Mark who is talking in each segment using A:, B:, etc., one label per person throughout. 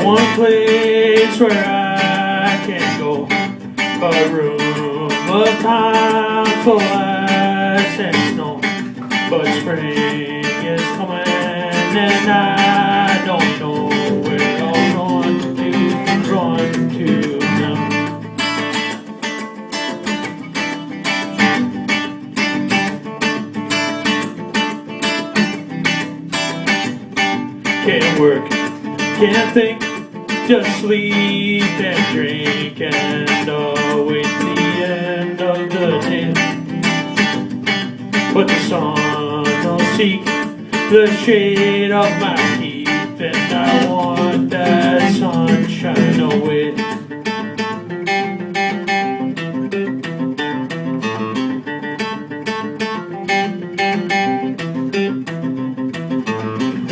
A: one place where I can go, a room of time full ice and snow. But spring is coming and I don't know where I'll run to now. Can't work, can't think, just sleep and drink and await the end of the day. But the sun will seek the shade of my teeth, and I want that sunshine away.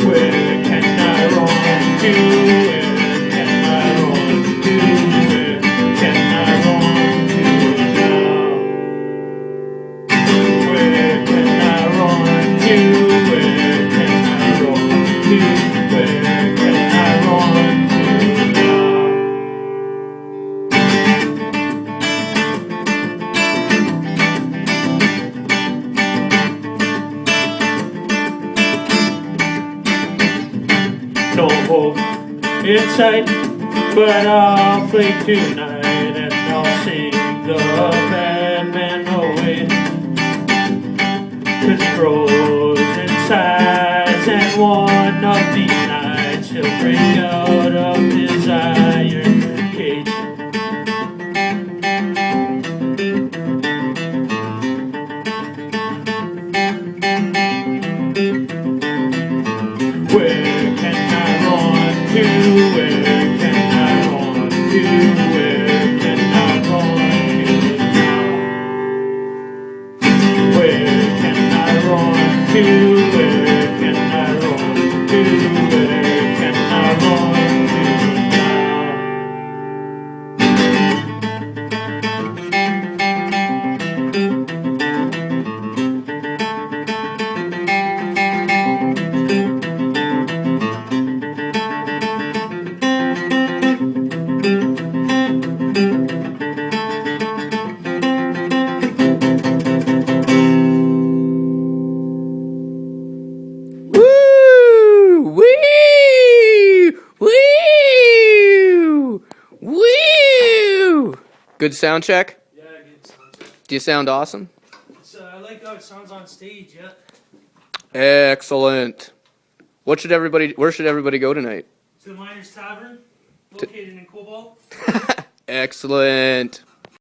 A: Where can I run to? Where can I run to? Where can I run to now? Where can I run to? Where can I run to? Where can I run to now? No hope in sight, but I'll play tonight and I'll sing the madman away. 'Cause he grows in size, and one of these nights he'll break out of his iron cage. Where can I run to? Where can I run to? Where can I run to now? Where can I run to? Where can I run to? Where can I run to now?
B: Woo! Wee! Wee! Wee! Good sound check?
A: Yeah, good sound.
B: Do you sound awesome?
A: I like how it sounds on stage, yeah.
B: Excellent. Where should everybody go tonight?
A: To the Miners Tavern, located in Cobalt.
B: Excellent.